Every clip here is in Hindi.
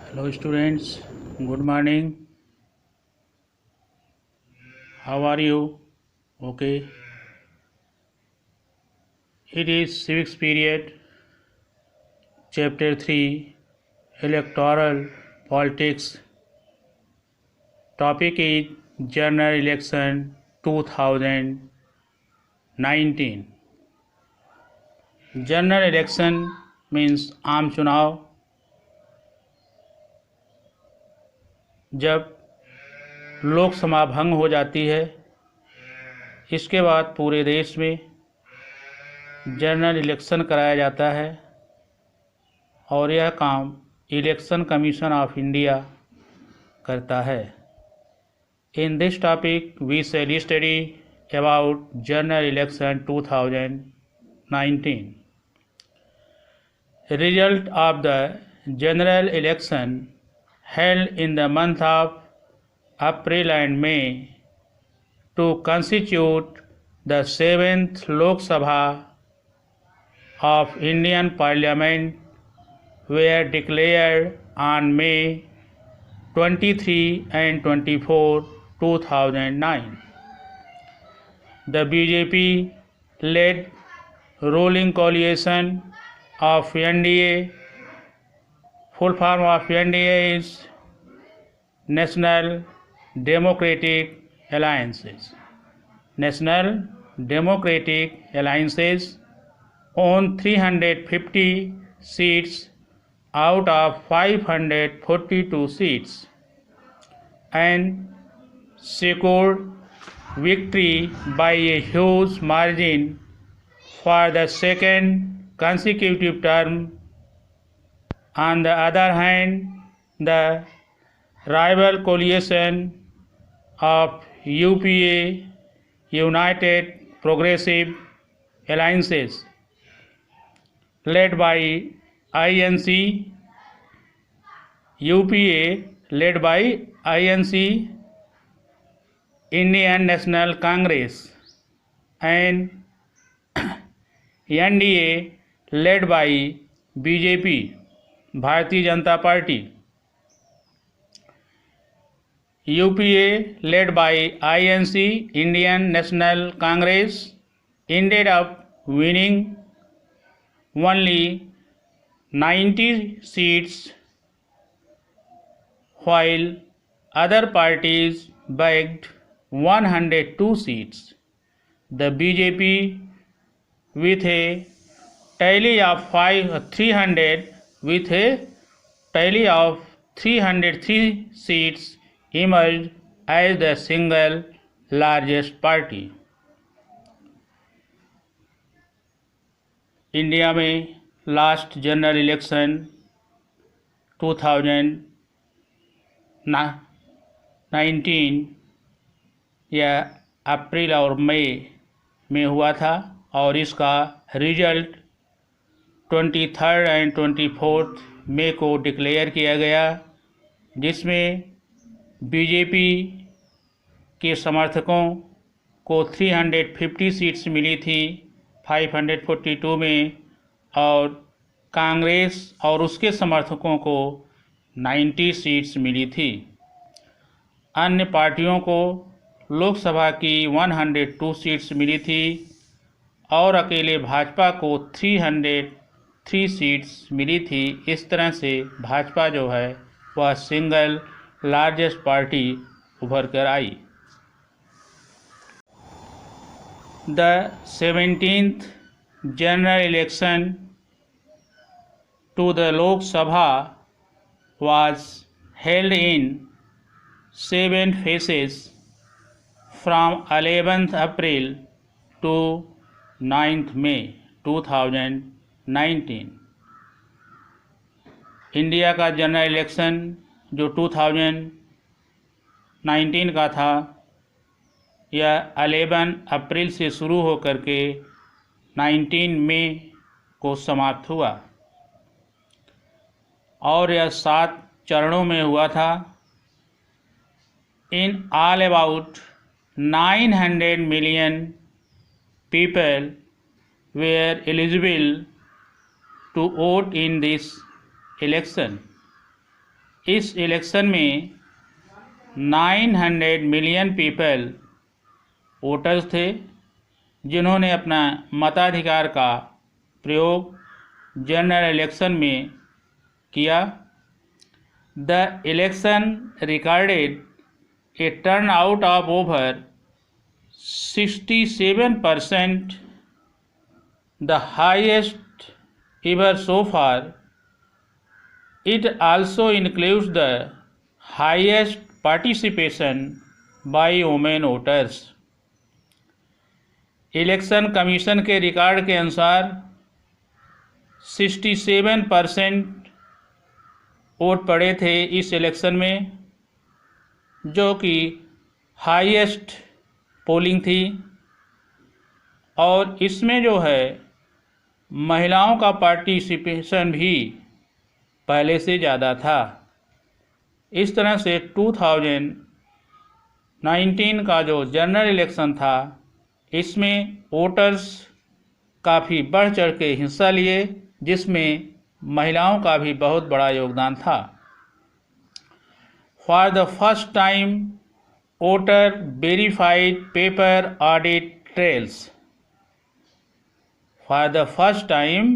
Hello students, good morning. How are you? Okay. It is civics period, chapter 3, electoral politics. Topic is general election 2019. General election means आम चुनाव. जब लोकसभा भंग हो जाती है, इसके बाद पूरे देश में जनरल इलेक्शन कराया जाता है और यह काम इलेक्शन कमीशन ऑफ इंडिया करता है. In this topic we shall study about general election 2019. Result of the general election held in the month of April and May to constitute the 7th Lok Sabha of Indian Parliament were declared on May 23 and 24, 2009. The BJP-led ruling coalition of NDA, full form of NDA is National Democratic Alliances. National Democratic Alliances own 350 seats out of 542 seats and secured victory by a huge margin for the second consecutive term. On the other hand, the rival coalition of UPA, United Progressive Alliances, led by INC, UPA led by INC, Indian National Congress, and NDA led by BJP, Bharatiya Janata Party. UPA led by INC, Indian National Congress, ended up winning only 90 seats, while other parties bagged 102 seats. The BJP, with a tally of 303 seats, emerged as the single largest party. India में लास्ट जनरल इलेक्शन 2019 या अप्रैल और मई में हुआ था और इसका रिजल्ट 23 एंड 24 मई को डिक्लेयर किया गया, जिसमें बीजेपी के समर्थकों को 350 सीट्स मिली थी 542 में, और कांग्रेस और उसके समर्थकों को 90 सीट्स मिली थी. अन्य पार्टियों को लोकसभा की 102 सीट्स मिली थी और अकेले भाजपा को 303 सीट्स मिली थी. इस तरह से भाजपा जो है वह सिंगल लार्जेस्ट पार्टी उभर कर आई. The 17th general election to the Lok Sabha was held in 7 phases from 11th April to 9th May 2019. India का जनरल इलेक्शन जो 2019 का था, यह 11 अप्रैल से शुरू हो करके 19 मई को समाप्त हुआ और यह 7 चरणों में हुआ था. In all about 900 million people were eligible to vote in this election. इस इलेक्शन में 900 मिलियन पीपल वोटर्स थे जिन्होंने अपना मताधिकार का प्रयोग जनरल इलेक्शन में किया। The election recorded A turn out of over 67%, the highest ever so far. It also includes the highest participation by women voters. Election commission के रिकॉर्ड के अनुसार 67% वोट पड़े थे इस इलेक्शन में, जो कि हाईएस्ट पोलिंग थी। और इसमें जो है महिलाओं का पार्टिसिपेशन भी पहले से ज़्यादा था। इस तरह से 2019 का जो जनरल इलेक्शन था, इसमें वोटर्स काफ़ी बढ़ चढ़ के हिस्सा लिए, जिसमें महिलाओं का भी बहुत बड़ा योगदान था। For the first time voter verified paper audit trails. For the first time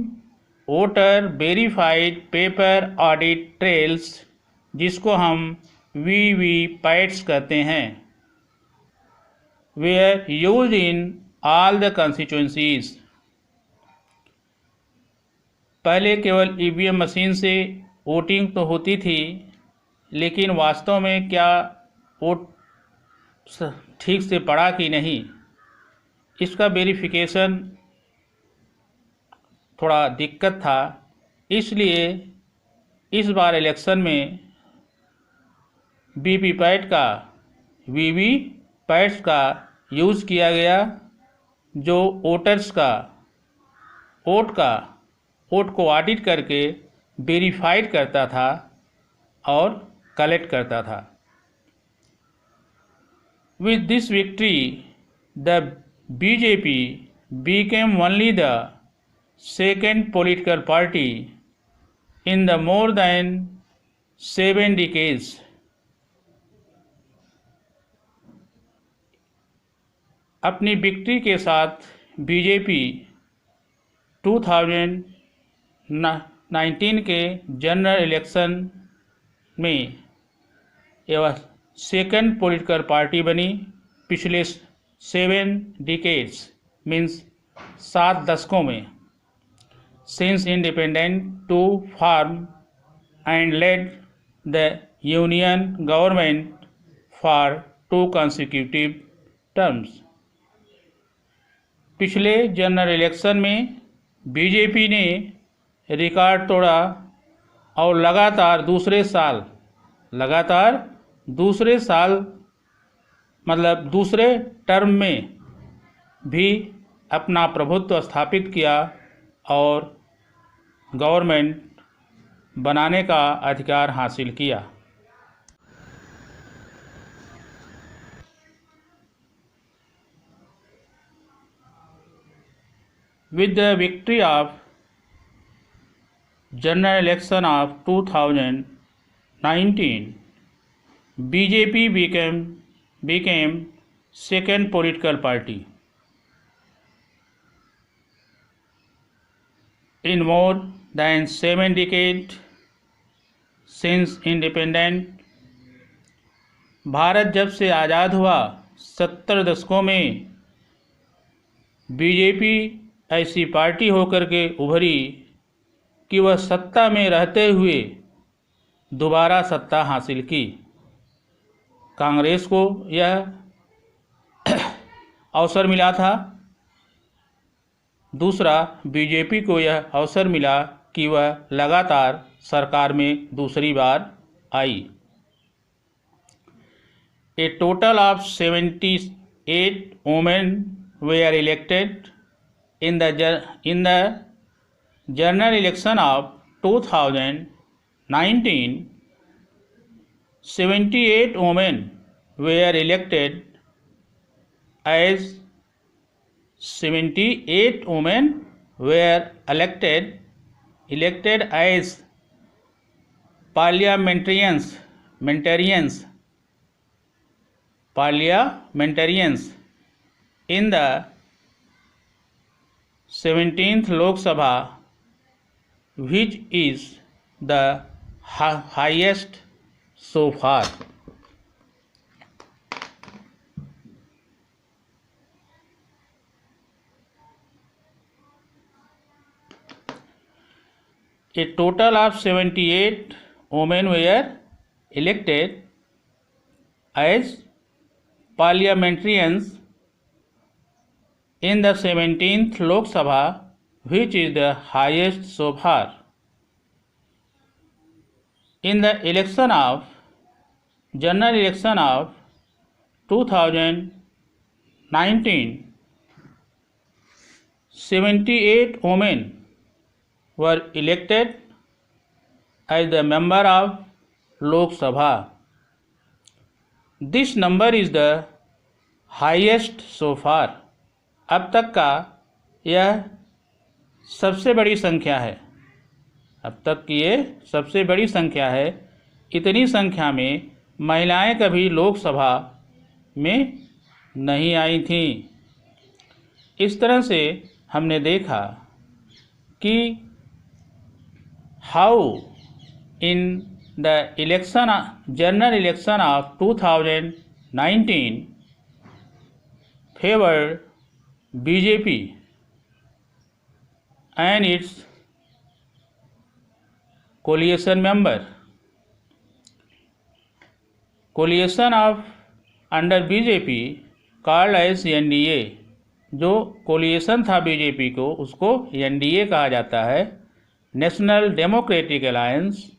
voter verified paper audit trails, जिसको हम वीवीपैट्स कहते हैं, were used in all the constituencies. पहले केवल ईवीएम मशीन से वोटिंग तो होती थी, लेकिन वास्तव में क्या वोट ठीक से पड़ा कि नहीं, इसका वेरिफिकेशन थोड़ा दिक्कत था। इसलिए इस बार इलेक्शन में वीवीपैट्स का यूज़ किया गया, जो वोटर्स का वोट को ऑडिट करके वेरीफाइड करता था और कलेक्ट करता था। With this victory, the BJP became only the second political party in the more than 7 decades. अपनी विक्ट्री के साथ बीजेपी 2019 के जनरल इलेक्शन में यह सेकंड पॉलिटिकल पार्टी बनी। पिछले 7 डिकेड्स मीन्स 7 दशकों में, since independent to form and led the union government for 2 consecutive terms. पिछले जनरल इलेक्शन में बीजेपी ने रिकॉर्ड तोड़ा और लगातार दूसरे साल मतलब दूसरे टर्म में भी अपना प्रभुत्व स्थापित किया और गवर्नमेंट बनाने का अधिकार हासिल किया। With the victory of general election of 2019, BJP became second political party in more than 7 decades since independence। Bharat जब से आज़ाद हुआ 70 दशकों में बीजेपी ऐसी पार्टी होकर के उभरी कि वह सत्ता में रहते हुए दोबारा सत्ता हासिल की। कांग्रेस को यह अवसर मिला था, दूसरा बीजेपी को यह अवसर मिला कि वह लगातार सरकार में दूसरी बार आई। A total of 78 women were elected in the general election of 2019. 78 women were elected as 78 women were elected as parliamentarians in the 17th Lok Sabha, which is the highest so far. A total of 78 women were elected as parliamentarians in the 17th Lok Sabha, which is the highest so far. In the general election of 2019, 78 women were elected as the member of Lok Sabha. This number is the highest so far. अब तक का यह सबसे बड़ी संख्या है। अब तक की ये सबसे बड़ी संख्या है। इतनी संख्या में महिलाएं कभी लोकसभा में नहीं आई थीं। इस तरह से हमने देखा कि how in the general election of 2019 favored BJP and its coalition member. Coalition of under BJP called as NDA, जो कोलिएशन था बीजेपी को उसको NDA कहा जाता है, नेशनल डेमोक्रेटिक अलायंस,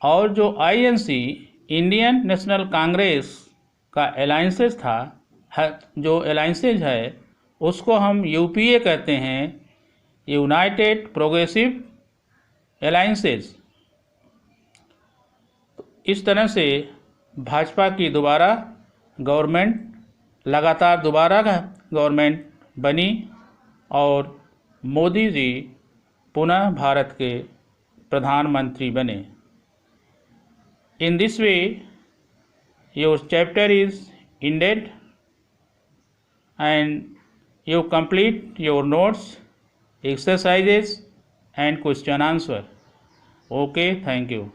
और जो INC इंडियन नेशनल कांग्रेस का अलायंसेज था, जो अलायंसेज है उसको हम UPA कहते हैं, यूनाइटेड प्रोग्रेसिव अलायंसेज। इस तरह से भाजपा की दोबारा गवर्नमेंट, लगातार दोबारा गवर्नमेंट बनी और मोदी जी पुनः भारत के प्रधानमंत्री बने। In this way your chapter is ended and you complete your notes, exercises and question answer. Okay, thank you.